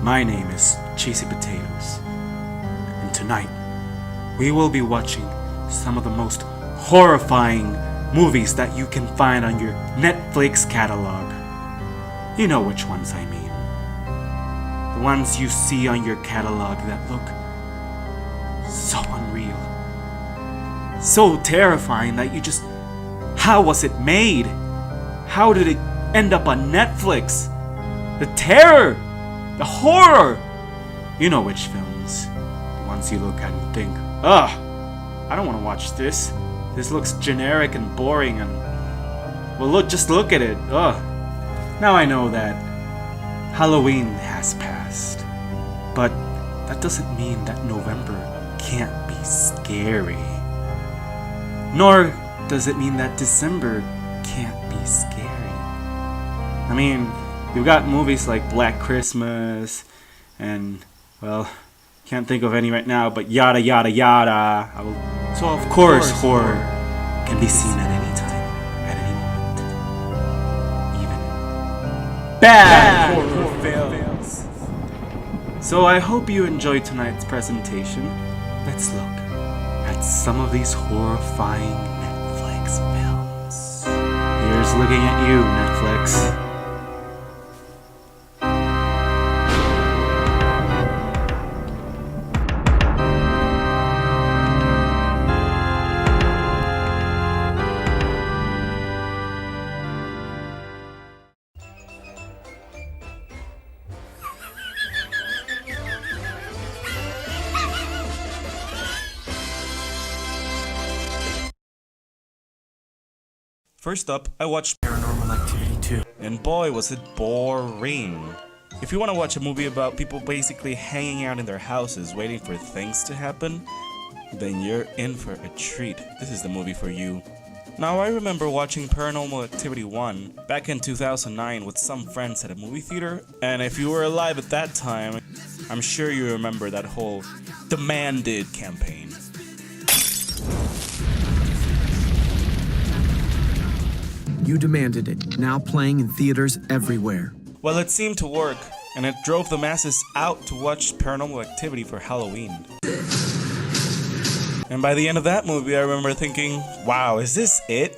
My name is Cheezypotatoez, and tonight we will be watching some of the most horrifying movies that you can find on your Netflix catalog. You know which ones I mean. The ones you see on your catalog that look so unreal, so terrifying that you just... How was it made? How did it end up on Netflix? The terror! The horror! You know which films. The ones you look at and think, ugh, I don't want to watch this. This looks generic and boring and... Well, just look at it. Ugh. Now I know that Halloween has passed. But that doesn't mean that November can't be scary. Nor does it mean that December can't be scary. I mean, we've got movies like Black Christmas and, well, can't think of any right now, but yada yada yada. So of course horror can be seen at any time, at any moment. Even bad horror films. So I hope you enjoyed tonight's presentation. Let's look at some of these horrifying Netflix films. Here's looking at you, Netflix. First up, I watched Paranormal Activity 2, and boy was it boring. If you want to watch a movie about people basically hanging out in their houses waiting for things to happen, then you're in for a treat. This is the movie for you. Now I remember watching Paranormal Activity 1 back in 2009 with some friends at a movie theater, and if you were alive at that time, I'm sure you remember that whole demanded campaign. You demanded it, now playing in theaters everywhere. Well, it seemed to work, and it drove the masses out to watch Paranormal Activity for Halloween. And by the end of that movie, I remember thinking, wow, is this it?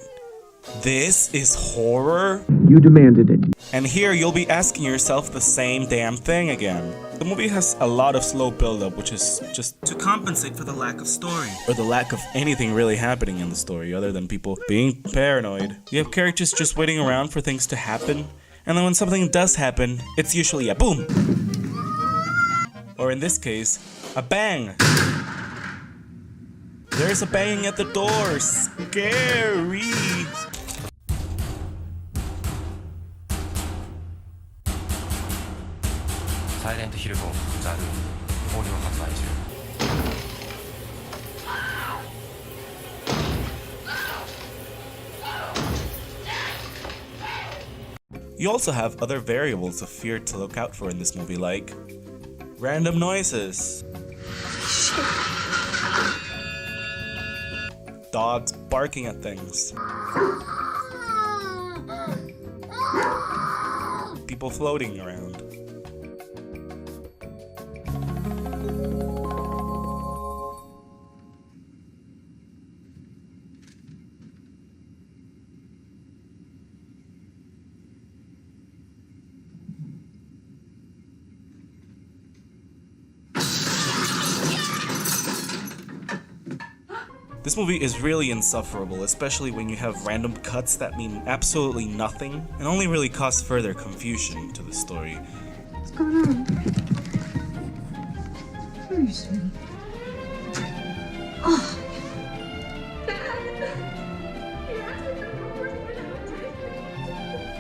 This is horror? You demanded it. And here you'll be asking yourself the same damn thing again. The movie has a lot of slow build-up, which is just to compensate for the lack of story. Or the lack of anything really happening in the story, other than people being paranoid. You have characters just waiting around for things to happen, and then when something does happen, it's usually a boom. Or in this case, a bang. There's a bang at the door. Scary. 사이렌트 힐 송ザル オーディオ発売中 You also have other variables of fear to look out for in this movie, like random noises, dogs barking at things, people floating around. This movie is really insufferable, especially when you have random cuts that mean absolutely nothing and only really cause further confusion to the story. What's going on? Seriously? Oh.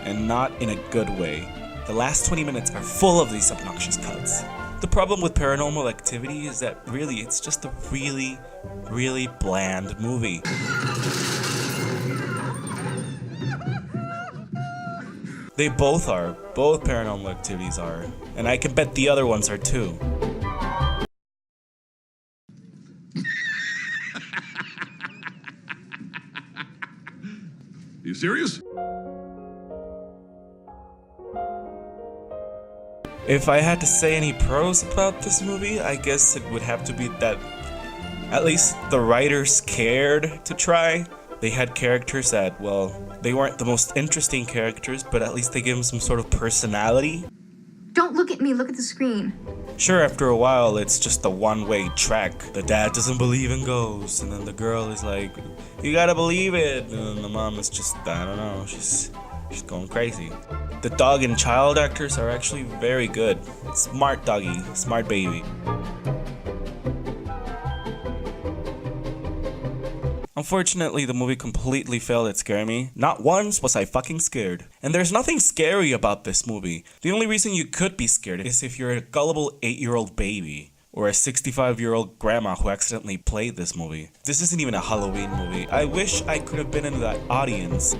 And not in a good way. The last 20 minutes are full of these obnoxious cuts. The problem with Paranormal Activity is that really it's just a really bland movie. They both are. Both Paranormal Activities are. And I can bet the other ones are too. You serious? If I had to say any pros about this movie, I guess it would have to be that at least the writers cared to try. They had characters that, well, they weren't the most interesting characters, but at least they gave them some sort of personality. Don't look at me, look at the screen. Sure, after a while, it's just a one-way track. The dad doesn't believe in ghosts, and then the girl is like, you gotta believe it. And then the mom is just, I don't know, she's going crazy. The dog and child actors are actually very good. Smart doggy, smart baby. Unfortunately, the movie completely failed at scaring me. Not once was I fucking scared. And there's nothing scary about this movie. The only reason you could be scared is if you're a gullible 8-year-old baby. Or a 65-year-old grandma who accidentally played this movie. This isn't even a Halloween movie. I wish I could have been in that audience.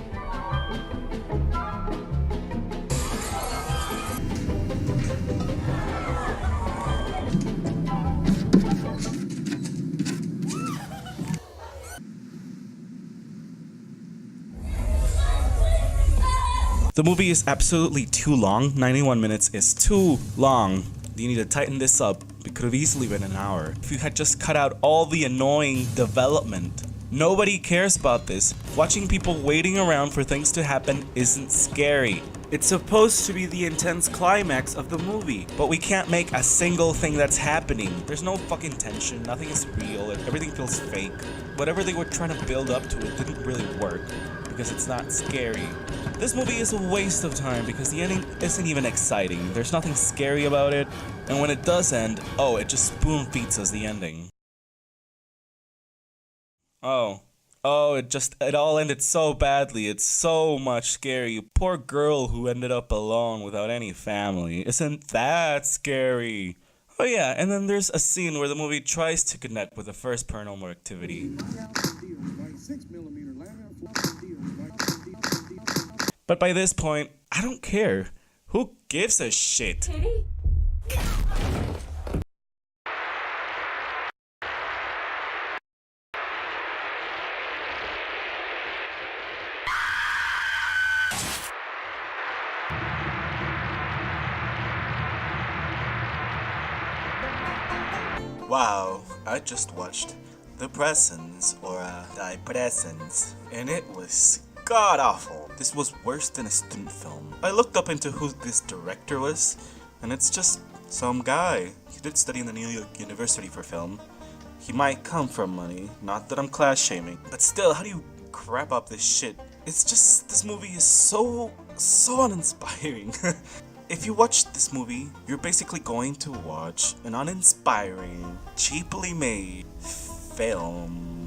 The movie is absolutely too long. 91 minutes is too long. You need to tighten this up. It could have easily been an hour. If you had just cut out all the annoying development. Nobody cares about this. Watching people waiting around for things to happen isn't scary. It's supposed to be the intense climax of the movie. But we can't make a single thing that's happening. There's no fucking tension. Nothing is real. Everything feels fake. Whatever they were trying to build up to, it didn't really work. Because it's not scary. This movie is a waste of time because the ending isn't even exciting. There's nothing scary about it, and when it does end, oh, it just spoon feeds us the ending. Oh, it all ended so badly. It's so much scary. Poor girl who ended up alone without any family. Isn't that scary? Oh yeah, and then there's a scene where the movie tries to connect with the first Paranormal Activity. But by this point, I don't care. Who gives a shit? Wow, I just watched The Präsenz, or Die Präsenz, and it was god awful. This was worse than a student film. I looked up into who this director was, and it's just some guy. He did study in the New York University for film. He might come from money, not that I'm class shaming, but still, how do you crap up this shit? It's just, this movie is so uninspiring. If you watch this movie, you're basically going to watch an uninspiring, cheaply made film.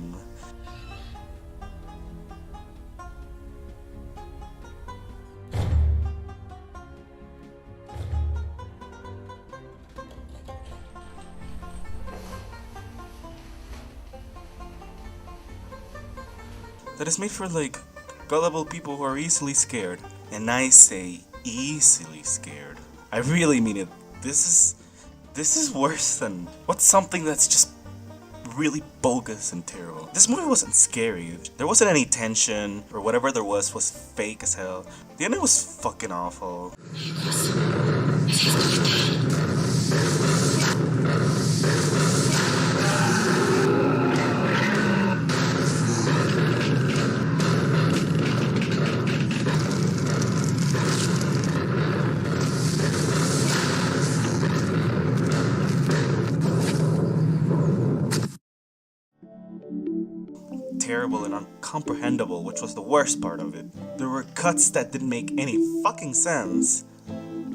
That is made for like gullible people who are easily scared. And I say easily scared. I really mean it. This is worse than what's something that's just really bogus and terrible. This movie wasn't scary. There wasn't any tension, or whatever there was fake as hell. The ending was fucking awful. Terrible and uncomprehendable, which was the worst part of it. There were cuts that didn't make any fucking sense,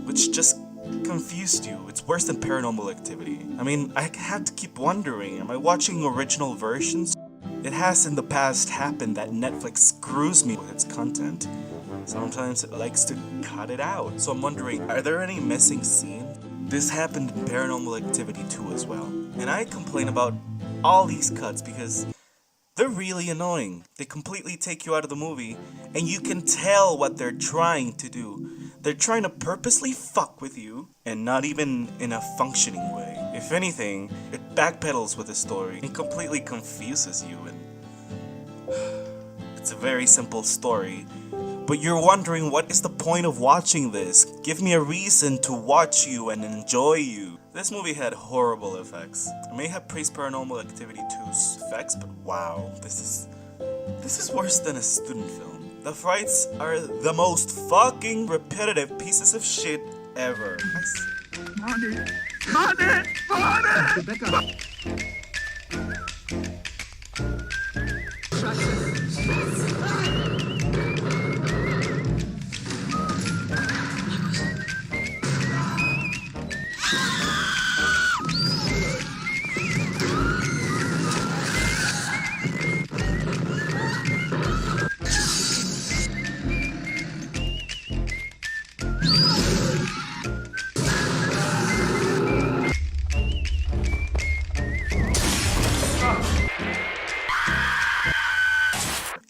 which just confused you. It's worse than Paranormal Activity. I mean, I had to keep wondering, am I watching original versions? It has in the past happened that Netflix screws me with its content. Sometimes it likes to cut it out. So I'm wondering, are there any missing scenes? This happened in Paranormal Activity 2 as well. And I complain about all these cuts because they're really annoying. They completely take you out of the movie, and you can tell what they're trying to do. They're trying to purposely fuck with you, and not even in a functioning way. If anything, it backpedals with the story and completely confuses you. And it's a very simple story, but you're wondering what is the point of watching this? Give me a reason to watch you and enjoy you. This movie had horrible effects. I may have praised Paranormal Activity 2's effects, but wow, this is worse than a student film. The fights are the most fucking repetitive pieces of shit ever.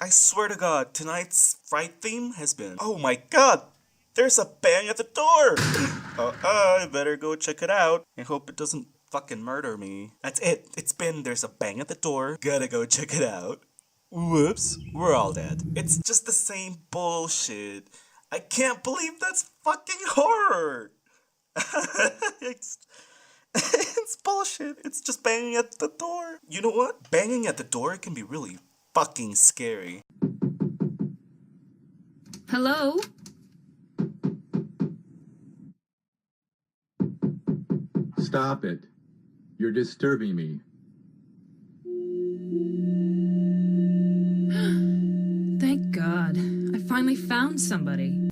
I swear to God, tonight's fright theme has been, oh my god, there's a bang at the door! I better go check it out. I hope it doesn't fucking murder me. That's it. It's been, there's a bang at the door. Gotta go check it out. Whoops, we're all dead. It's just the same bullshit. I can't believe that's fucking horror! it's bullshit. It's just banging at the door. You know what? Banging at the door can be really fucking scary. Hello? Stop it. You're disturbing me. Thank God. I finally found somebody.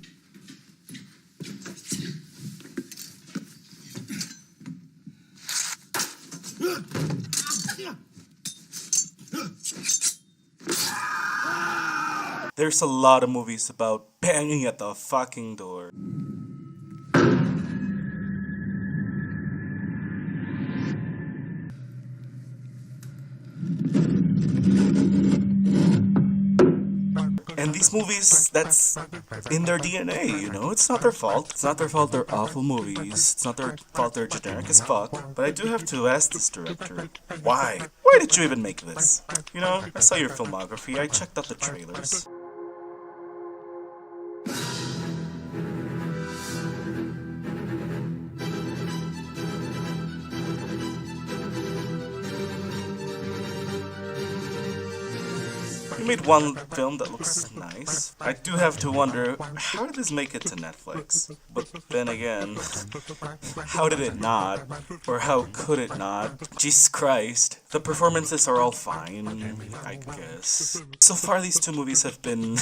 There's a lot of movies about banging at the fucking door. And these movies, that's in their DNA, you know? It's not their fault. It's not their fault they're awful movies. It's not their fault they're generic as fuck. But I do have to ask this director, why? Why did you even make this? You know, I saw your filmography, I checked out the trailers. You made one film that looks nice. I do have to wonder, how did this make it to Netflix? But then again, how did it not? Or how could it not? Jesus Christ. The performances are all fine, I guess. So far these two movies have been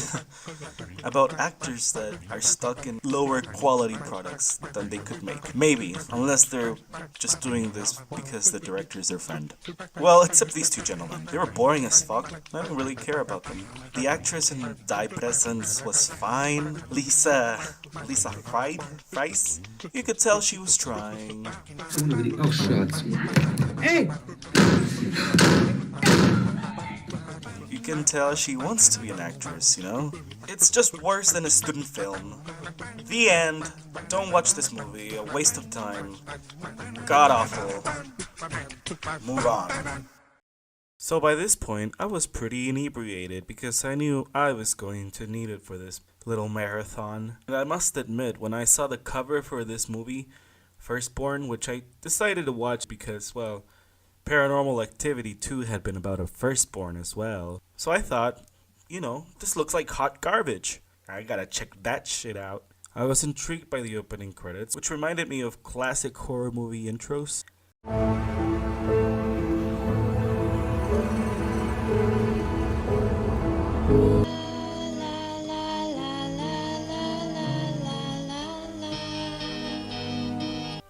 about actors that are stuck in lower quality products than they could make. Maybe, unless they're just doing this because the director is their friend. Well, except these two gentlemen. They were boring as fuck. I don't really care about them. The actress in Präsenz was fine. Lisa Price? You could tell she was trying. Oh, shucks. Hey! You can tell she wants to be an actress, you know? It's just worse than a student film. The end. Don't watch this movie. A waste of time. God awful. Move on. So by this point, I was pretty inebriated because I knew I was going to need it for this little marathon. And I must admit, when I saw the cover for this movie, FirstBorn, which I decided to watch because, well, Paranormal Activity 2 had been about a FirstBorn as well. So I thought, you know, this looks like hot garbage. I gotta check that shit out. I was intrigued by the opening credits, which reminded me of classic horror movie intros.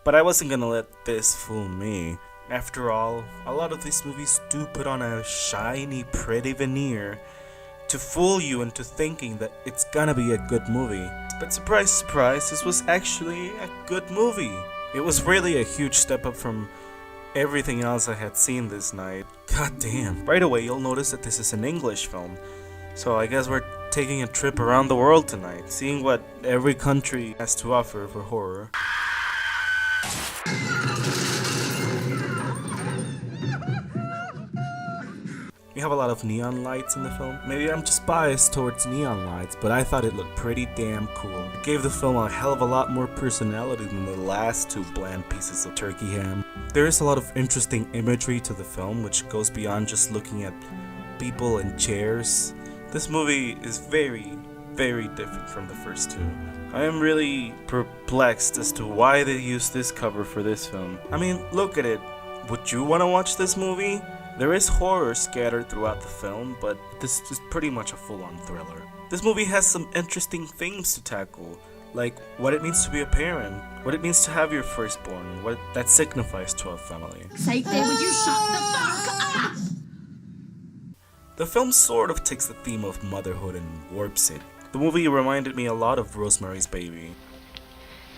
But I wasn't gonna let this fool me. After all, a lot of these movies do put on a shiny, pretty veneer to fool you into thinking that it's gonna be a good movie. But surprise, surprise, this was actually a good movie. It was really a huge step up from everything else I had seen this night. God damn. Right away, you'll notice that this is an English film. So I guess we're taking a trip around the world tonight, seeing what every country has to offer for horror. We have a lot of neon lights in the film. Maybe I'm just biased towards neon lights, but I thought it looked pretty damn cool. It gave the film a hell of a lot more personality than the last two bland pieces of turkey ham. There is a lot of interesting imagery to the film, which goes beyond just looking at people and chairs. This movie is very, very different from the first two. I am really perplexed as to why they used this cover for this film. I mean, look at it. Would you want to watch this movie? There is horror scattered throughout the film, but this is pretty much a full-on thriller. This movie has some interesting themes to tackle, like what it means to be a parent, what it means to have your firstborn, what that signifies to a family. Sake there, would you shut the fuck up? The film sort of takes the theme of motherhood and warps it. The movie reminded me a lot of Rosemary's Baby.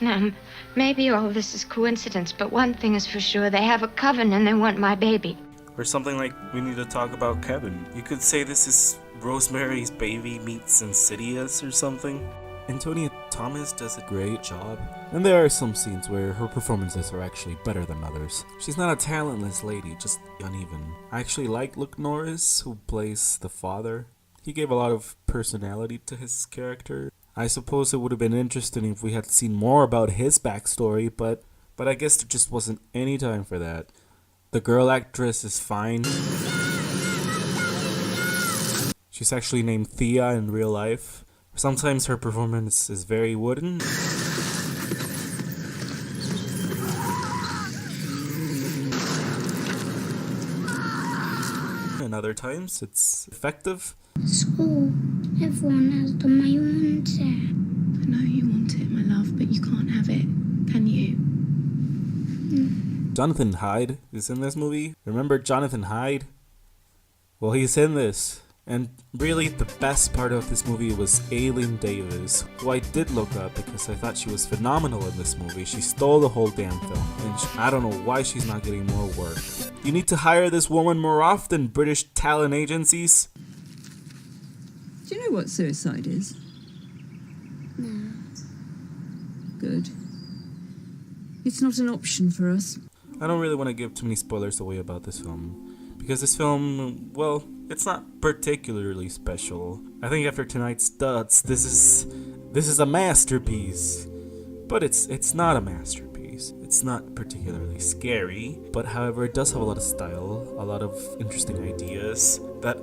Now, maybe all this is coincidence, but one thing is for sure, they have a coven and they want my baby. Or something like We Need to Talk About Kevin. You could say this is Rosemary's Baby meets Insidious or something. Antonia Thomas does a great job, and there are some scenes where her performances are actually better than others. She's not a talentless lady, just uneven. I actually like Luke Norris, who plays the father. He gave a lot of personality to his character. I suppose it would have been interesting if we had seen more about his backstory, but I guess there just wasn't any time for that. The girl actress is fine. She's actually named Thea in real life. Sometimes her performance is very wooden. And other times it's effective. School, everyone has the way you want it. I know you want it, my love, but you can't have it, can you? Jonathan Hyde is in this movie. Remember Jonathan Hyde? Well, he's in this. And really, the best part of this movie was Aileen Davis, who I did look up because I thought she was phenomenal in this movie. She stole the whole damn film, and I don't know why she's not getting more work. You need to hire this woman more often, British talent agencies. Do you know what suicide is? No. Good. It's not an option for us. I don't really want to give too many spoilers away about this film, because this film, well, it's not particularly special. I think after tonight's duds, this is a masterpiece. But it's not a masterpiece. It's not particularly scary, but however, it does have a lot of style, a lot of interesting ideas that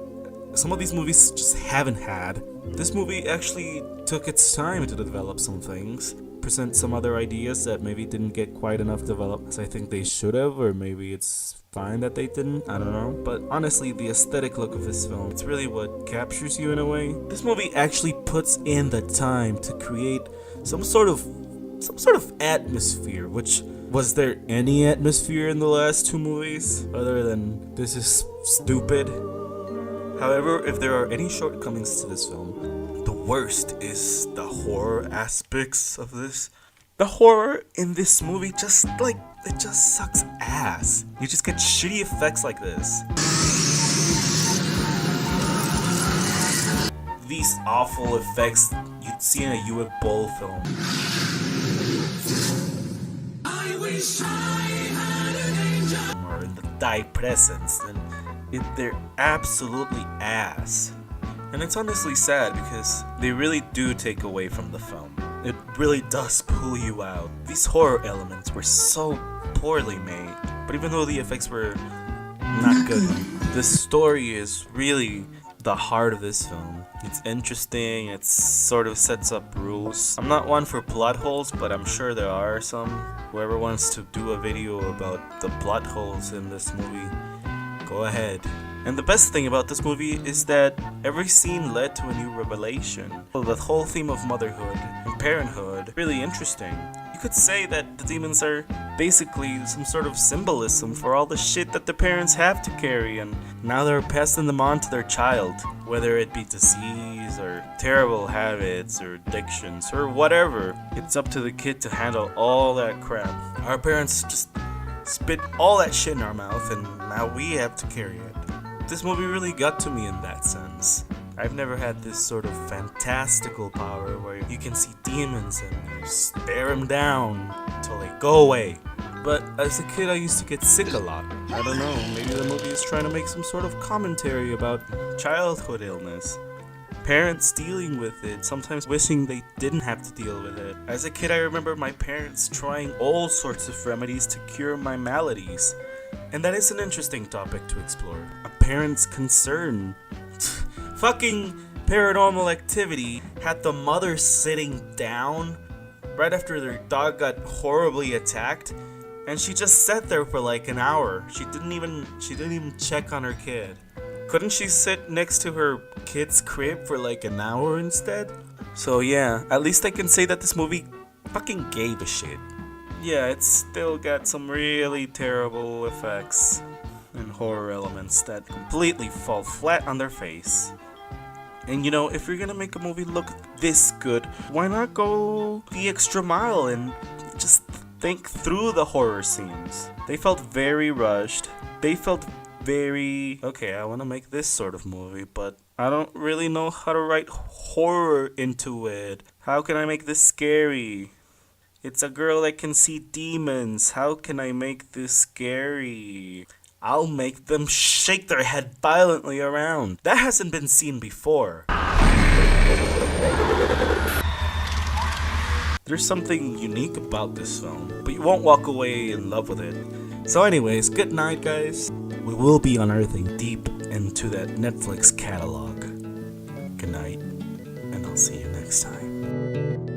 some of these movies just haven't had. This movie actually took its time to develop some things, present some other ideas that maybe didn't get quite enough developed as I think they should have, or maybe it's fine that they didn't, I don't know. But honestly, the aesthetic look of this film, it's really what captures you in a way. This movie actually puts in the time to create some sort of atmosphere, which was there any atmosphere in the last two movies other than this is stupid? However, if there are any shortcomings to this film, the worst is the horror aspects of this. The horror in this movie it just sucks ass. You just get shitty effects like this. These awful effects you'd see in a Uwe Boll film. Or in the Die Präsenz, and they're absolutely ass. And it's honestly sad because they really do take away from the film. It really does pull you out. These horror elements were so poorly made, but even though the effects were not good, the story is really the heart of this film. It's interesting, it sort of sets up rules. I'm not one for plot holes, but I'm sure there are some. Whoever wants to do a video about the plot holes in this movie, go ahead. And the best thing about this movie is that every scene led to a new revelation. The whole theme of motherhood and parenthood, really interesting. You could say that the demons are basically some sort of symbolism for all the shit that the parents have to carry, and now they're passing them on to their child. Whether it be disease, or terrible habits, or addictions, or whatever. It's up to the kid to handle all that crap. Our parents just spit all that shit in our mouth, and now we have to carry it. This movie really got to me in that sense. I've never had this sort of fantastical power where you can see demons and you stare them down until they go away. But as a kid, I used to get sick a lot. I don't know, maybe the movie is trying to make some sort of commentary about childhood illness. Parents dealing with it, sometimes wishing they didn't have to deal with it. As a kid, I remember my parents trying all sorts of remedies to cure my maladies. And that is an interesting topic to explore. A parent's concern. Fucking Paranormal Activity had the mother sitting down right after their dog got horribly attacked, and she just sat there for like an hour. She didn't even check on her kid. Couldn't she sit next to her kid's crib for like an hour instead? So yeah, at least I can say that this movie fucking gave a shit. Yeah, it's still got some really terrible effects and horror elements that completely fall flat on their face. And you know, if you're gonna make a movie look this good, why not go the extra mile and just think through the horror scenes? They felt very rushed. They felt very, okay, I want to make this sort of movie, but I don't really know how to write horror into it. How can I make this scary? It's a girl that can see demons. How can I make this scary? I'll make them shake their head violently around. That hasn't been seen before. There's something unique about this film, but you won't walk away in love with it. So anyways, good night guys. We will be unearthing deep into that Netflix catalog. Good night, and I'll see you next time.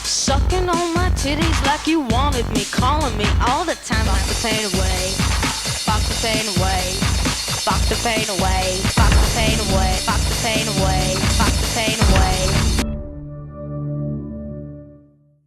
Sucking on my titties like you wanted me, calling me all the time. Fuck the pain away, fuck the pain away, fuck the pain away, fuck the pain away, fuck the pain away, fuck the pain away.